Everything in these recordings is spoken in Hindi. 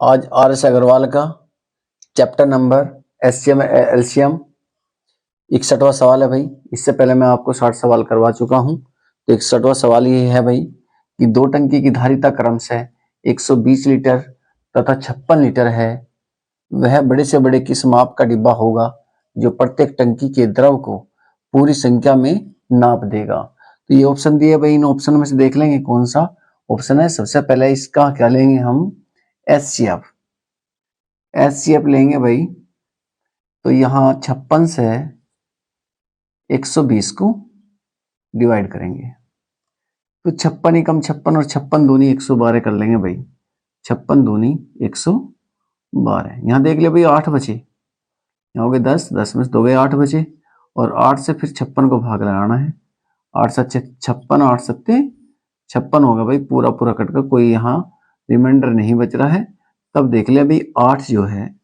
आज आर.एस. अग्रवाल का चैप्टर नंबर एससीएम एलसीएम 61वां सवाल है भाई। इससे पहले मैं आपको 60 सवाल करवा चुका हूं। तो 61वां सवाल ये है भाई कि दो टंकी की धारिता क्रमशः 120 लीटर तथा 56 लीटर है। वह बड़े से बड़े किस माप का डिब्बा होगा जो प्रत्येक टंकी के द्रव को पूरी संख्या में नाप देगा। तो ये ऑप्शन दिए भाई, इन ऑप्शन में से देख लेंगे कौन सा ऑप्शन है। सबसे पहले इसका क्या लेंगे हम, एचसीएफ लेंगे भाई। तो यहाँ 56 से 120 को डिवाइड करेंगे तो 56 एकम 56 और 56 दूनी 112 कर लेंगे भाई। 56 दूनी 112। यहाँ देख लिया भाई 8 बचे, यहाँ हो गए 10, 10 में से 2 गए 8 बचे और 8 से फिर 56 को भाग लगाना है। 8 7 56, 8 7 56 होगा भाई, पूरा पूरा कट कर कोई यहाँ रिमाइंडर नहीं बच रहा है। तब देख लिया भाई 8 जो है,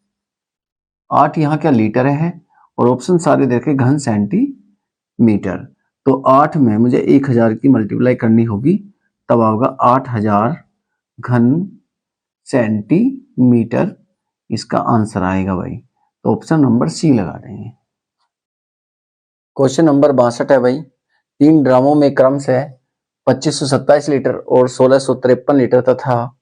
8 यहाँ क्या लीटर है और ऑप्शन सारे देखे घन सेंटीमीटर। तो 8 में मुझे 1000 की मल्टीप्लाई करनी होगी, तब होगा 8000 घन सेंटीमीटर। इसका आंसर आएगा भाई। तो ऑप्शन नंबर सी लगा देंगे। क्वेश्चन नंबर 62 है भाई। 3 ड्रामों में क्रमशः 2527 लीटर और 1653 लीटर तथा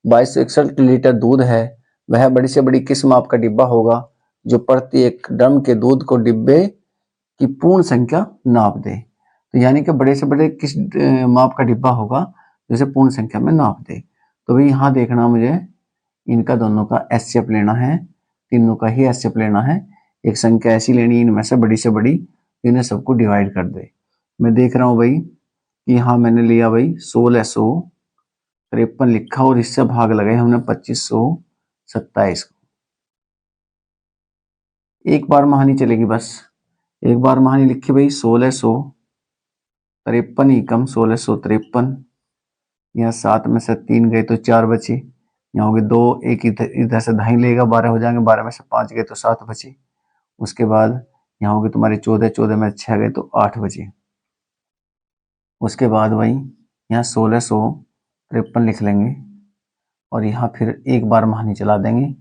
2261 लीटर दूध है। वह बड़ी से बड़ी किस माप का डिब्बा होगा जो प्रति एक ड्रम के दूध को डिब्बे की पूर्ण संख्या नाप दे। तो यानी कि बड़े से बड़े किस माप का डिब्बा होगा जिसे पूर्ण संख्या में नाप दे। तो भाई यहाँ देखना, मुझे इनका दोनों का एचसीएफ लेना है, तीनों का ही एचसीएफ लेना है। एक संख्या ऐसी लेनी इनमें से बड़ी से बड़ी, इन्हें सबको डिवाइड कर दे। मैं देख रहा हूँ भाई कि यहाँ मैंने लिया भाई 1653 लिखा और इससे भाग लगाए हमने 2527 को। एक बार महानी चलेगी बस, एक बार महानी लिखी भाई 1653 एकम 1653। यहाँ 7 में से 3 गए तो 4 बचे, यहाँ हो गए 2, एक इधर से धाई लेगा 12 हो जाएंगे, 12 में से 5 गए तो 7 बचे। उसके बाद यहाँ हो गए तुम्हारे 14, 14 में 6 गए तो 8 बचे। उसके बाद भाई यहाँ 1653 लिख लेंगे और यहाँ फिर एक बार महानी चला देंगे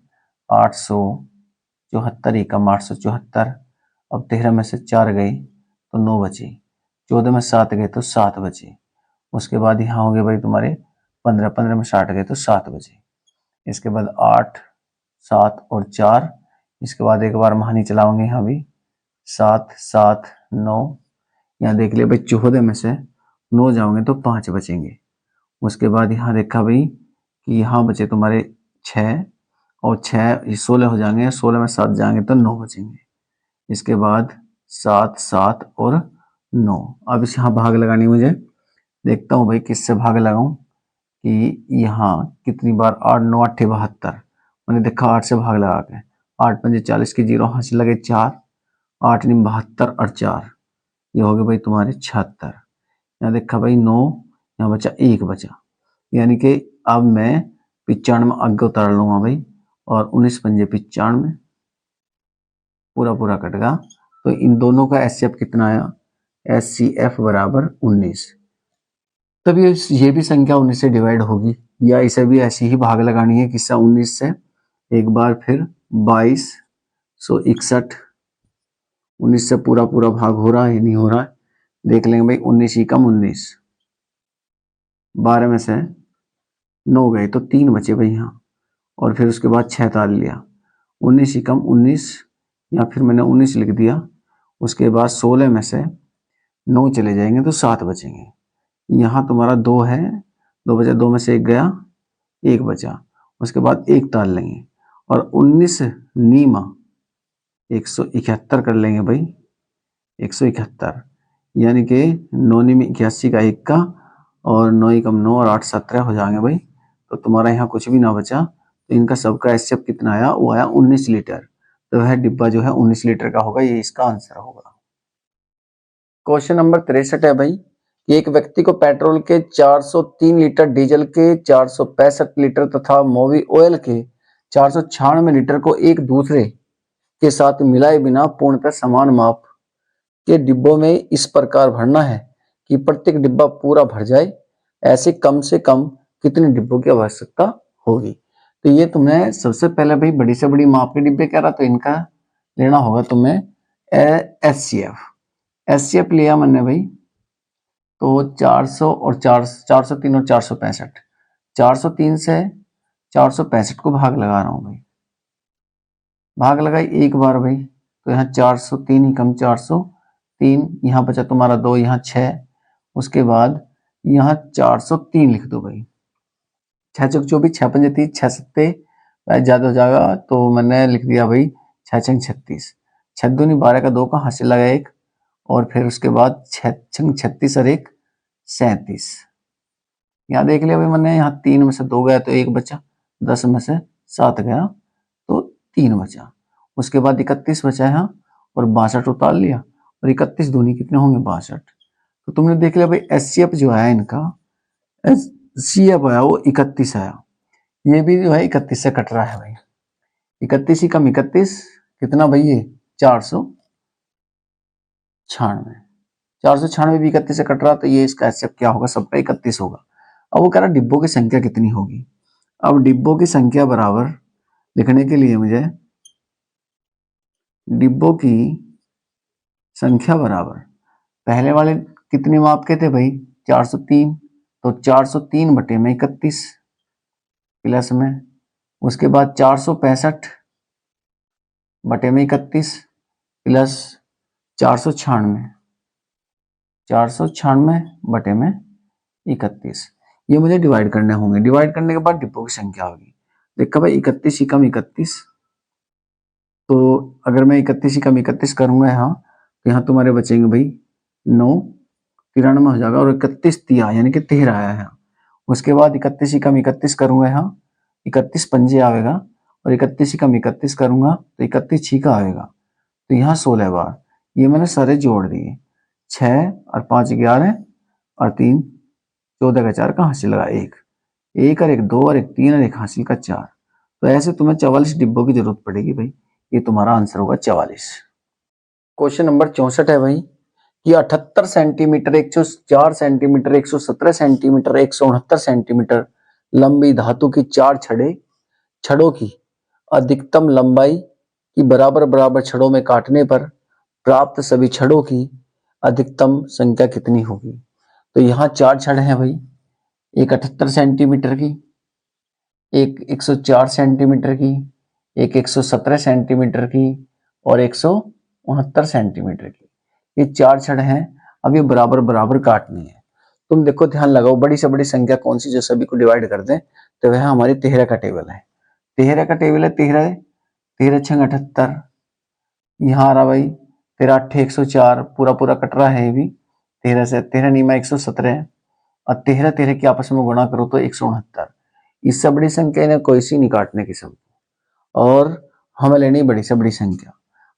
874 एकम 874। अब 13 में से 4 गए तो 9 बचे, 14 में 7 गए तो 7 बचे। उसके बाद यहाँ हो गए भाई तुम्हारे 15, 15 में 60 गए तो 7 बचे। इसके बाद 8, 7 और 4। इसके बाद एक बार महानी चलाओगे यहाँ भी 7, 7, 9। यहाँ देख लिया भाई 14 में से 9 जाओगे तो 5 बचेंगे। उसके बाद यहाँ देखा भाई कि यहाँ बचे तुम्हारे 6 और 6 16 हो जाएंगे, 16 में 7 जाएंगे तो 9 बचेंगे। इसके बाद 7, 7 और 9। अब इस यहाँ भाग लगानी, मुझे देखता हूँ भाई किससे भाग लगाऊं कि यहाँ कितनी बार 8, 9, 8 72। मैंने देखा 8 से भाग लगा के 8 पंजे 40 के 0 हाथ से लगे 4, 8 9 72 और 4, ये हो गए भाई तुम्हारे 76। यहाँ देखा भाई 9, यहाँ बचा 1 बचा, यानी कि अब मैं 95 आगे उतार लूंगा भाई और 19 पंजे 95 पूरा पूरा कटेगा। तो इन दोनों का एचसीएफ कितना आया, एचसीएफ बराबर 19। तब ये भी संख्या 19 से डिवाइड होगी या इसे भी ऐसी ही भाग लगानी है किस्सा 19 से। एक बार फिर 2261, 19 से पूरा पूरा भाग हो रहा है नहीं हो रहा है, देख लेंगे भाई 19 एकम 19। 12 में से 9 गए तो 3 बचे भाई यहाँ, और फिर उसके बाद 6 ताल लिया। 19 एकम 19, या फिर मैंने 19 लिख दिया। उसके बाद 16 में से 9 चले जाएंगे तो 7 बचेंगे। यहाँ तुम्हारा 2 है, 2 बचा, 2 में से 1 गया, 1 बचा। उसके बाद 1 ताल लेंगे और 19 नीमा 171 कर लेंगे भाई, 171, यानी कि 9 नीम 81 का 1 का और 9 एकम 9 और 8 17 हो जाएंगे भाई। तो तुम्हारा यहाँ कुछ भी ना बचा। तो इनका सबका एचसीएफ कितना आया, वो आया 19 लीटर। तो वह डिब्बा जो है 19 लीटर का होगा, ये इसका आंसर होगा। क्वेश्चन नंबर 63 है भाई कि एक व्यक्ति को पेट्रोल के 403 लीटर, डीजल के 465 लीटर तथा मोवी ऑयल के 496 लीटर को एक दूसरे के साथ मिलाए बिना पूर्णतः समान माप के डिब्बों में इस प्रकार भरना है कि प्रत्येक डिब्बा पूरा भर जाए। ऐसे कम से कम कितने डिब्बों की आवश्यकता होगी। तो ये तुम्हें सबसे पहले भाई बड़ी से बड़ी माप के डिब्बे कह रहा, तो इनका लेना होगा तुम्हें एस सी एफ लिया मैंने भाई, तो 400 और 403 और 465, 403 से 465 को भाग लगा रहा हूं भाई, भाग लगाई एक बार भाई, तो यहाँ 403 ही कम 403, यहाँ बचा तुम्हारा 2, यहाँ 6, उसके बाद यहाँ 403 लिख दो भाई, 6 चौक 24, 6 पंजे 30, 6 सत्ते ज्यादा हो जाएगा, तो मैंने लिख दिया भाई 6 छंग 36, 6 दूनी 12 का 2 का हासिल लगा 1, और फिर उसके बाद 6 छंग 36 और 1 37। यहाँ देख लिया भाई मैंने, यहाँ 3 में से 2 गया तो 1 बचा, 10 में से 7 गया तो 3 बचा, उसके बाद 31 बचा यहाँ, और 62 उतार लिया, और 31 दूनी कितने होंगे 62। तो तुमने देख लिया भाई एस जो आया इनका, एफ आया वो 31 आया, ये भी जो है 31 से कट रहा है भाई, 31 ही कम 31 कितना भाई, ये 496, 496 भी 31 से कट रहा, तो ये इसका एफ क्या होगा, सबका 31 होगा। अब वो कह रहा डिब्बों की संख्या कितनी होगी, अब डिब्बों की संख्या बराबर लिखने के लिए मुझे डिब्बों की संख्या बराबर पहले वाले कितने माप के थे भाई 403, तो 403 बटे में 31 प्लस में, उसके बाद 465 बटे में 31 प्लस 496 बटे में 31, ये मुझे डिवाइड करने होंगे, डिवाइड करने के बाद डिब्बों की संख्या होगी। देखा भाई 31 ही कम 31, तो अगर मैं 31 ही कम 31 करूंगा यहाँ, तो यहाँ तुम्हारे बचेंगे भाई 9, 93 हो जाएगा, और 31 तिया यानी कि 13 आया है। उसके बाद 31 ही कम 31 करूंगा यहाँ, 31 पंजे आएगा, और 31 ही कम 31 करूंगा तो 31 छीका आएगा, तो यहाँ 16 बार, ये मैंने सारे जोड़ दिए, 6 और 5 11 और 3 14 का 4 का हासिल लगा 1, 1 और 1 2 और 1 3 और 1 हासिल का 4, तो ऐसे तुम्हें 44 डिब्बों की जरूरत पड़ेगी भाई, ये तुम्हारा आंसर होगा 44। क्वेश्चन नंबर 64 है भाई कि 78 सेंटीमीटर, 104 सेंटीमीटर, 117 सेंटीमीटर, 169 सेंटीमीटर लंबी धातु की 4 छड़ों की अधिकतम लंबाई की बराबर बराबर छड़ों में काटने पर प्राप्त सभी छड़ों की अधिकतम संख्या कितनी होगी। तो यहाँ 4 छड़ हैं भाई, एक 78 सेंटीमीटर की, एक 104 सेंटीमीटर की, एक 117 सेंटीमीटर की, और 169 सेंटीमीटर की, ये 4 छड़ हैं। अब ये बराबर बराबर काटनी है। तुम देखो ध्यान लगाओ, बड़ी से बड़ी संख्या कौन सी जो सभी को डिवाइड कर दें, तो वह हमारी 13 का टेबल है, 13 का टेबल है, 13 छंग 78, यहाँ आ रहा भाई 13 8 104, पूरा पूरा कट रहा है ये भी, 13 से 13 नीमा 117, और 13 13 की आपस में गुणा करो तो 169, इससे बड़ी संख्या इन्हें कोई सी नहीं काटने की सब, और हमें लेनी बड़ी से बड़ी संख्या।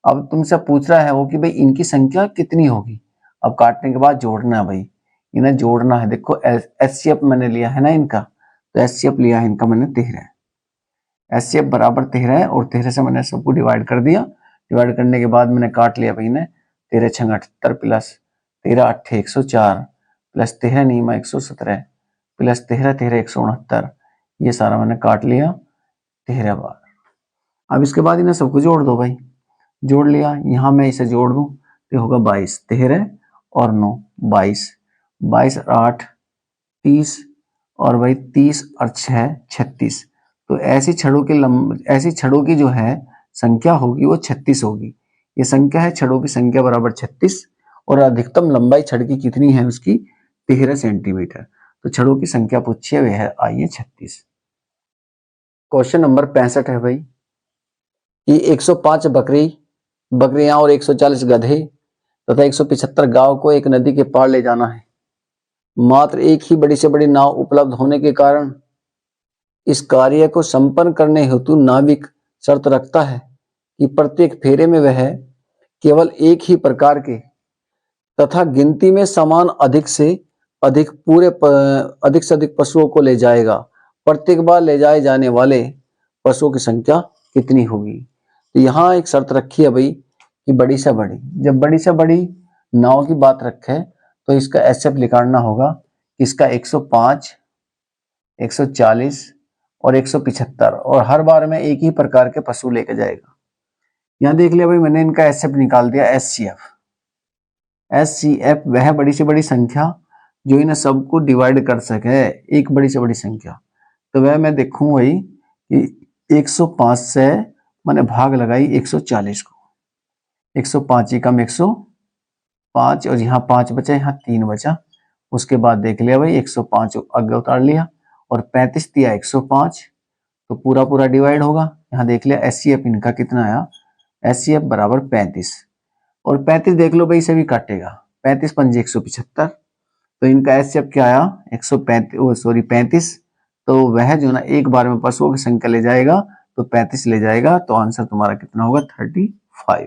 अब तुमसे पूछ रहा है वो कि भाई इनकी संख्या कितनी होगी, अब काटने के बाद जोड़ना है भाई, इन्हें जोड़ना है। देखो एचसीएफ मैंने लिया है ना इनका, तो एचसीएफ लिया है इनका मैंने 13, एचसीएफ बराबर 13 है, और 13 से मैंने सबको डिवाइड कर दिया, डिवाइड करने के बाद मैंने काट लिया भाई ने 13 छंग 78 प्लस 13 8 104 प्लस 13 नीमा 117 प्लस 13 13 169, ये सारा मैंने काट लिया 13 बार। अब इसके बाद इन्हें सबको जोड़ दो भाई, जोड़ लिया, यहाँ मैं इसे जोड़ दूं तो होगा 22, 13 और 9 22, 22 और 8 30, और भाई 30 और 6 36, तो ऐसी छड़ों की जो है संख्या होगी वो 36 होगी। ये संख्या है छड़ों की संख्या बराबर 36, और अधिकतम लंबाई छड़ की कितनी है उसकी 13 सेंटीमीटर, तो छड़ों की संख्या पूछी है वह है आइए 36। क्वेश्चन नंबर 65 है भाई कि 105 बकरियां और 140 गधे तथा 175 गांव को एक नदी के पार ले जाना है। मात्र एक ही बड़ी से बड़ी नाव उपलब्ध होने के कारण इस कार्य को संपन्न करने हेतु नाविक शर्त रखता है कि प्रत्येक फेरे में वह केवल एक ही प्रकार के तथा गिनती में समान अधिक से अधिक पशुओं को ले जाएगा। प्रत्येक बार ले जाए जाने वाले पशुओं की संख्या कितनी होगी। तो यहाँ एक शर्त रखी है भाई कि बड़ी से बड़ी, जब बड़ी से बड़ी नाव की बात रखे तो इसका एसएफ निकालना होगा, इसका 105, 140 और 175, और हर बार में एक ही प्रकार के पशु लेके जाएगा। यहाँ देख लिया भाई मैंने इनका एसएफ निकाल दिया, एससीएफ वह बड़ी से बड़ी संख्या जो इन सबको डिवाइड कर सके, एक बड़ी से बड़ी संख्या। तो वह मैं देखूं वही कि 105 से मैंने भाग लगाई 140 को, 105 ही कम 105, और यहाँ 5 बचा, यहाँ 3 बचा। उसके बाद देख लिया भाई 105 आगे उतार लिया, और 35 दिया 105, तो पूरा पूरा डिवाइड होगा। यहाँ देख लिया एससीएफ इनका कितना आया, एससीएफ बराबर 35, और 35 देख लो भाई इसे भी काटेगा, 35 पंजे 175, तो इनका एससीएफ क्या आया 35, तो वह जो ना एक बार में पशुओं की संख्या ले जाएगा तो 35 ले जाएगा, तो आंसर तुम्हारा कितना होगा 35।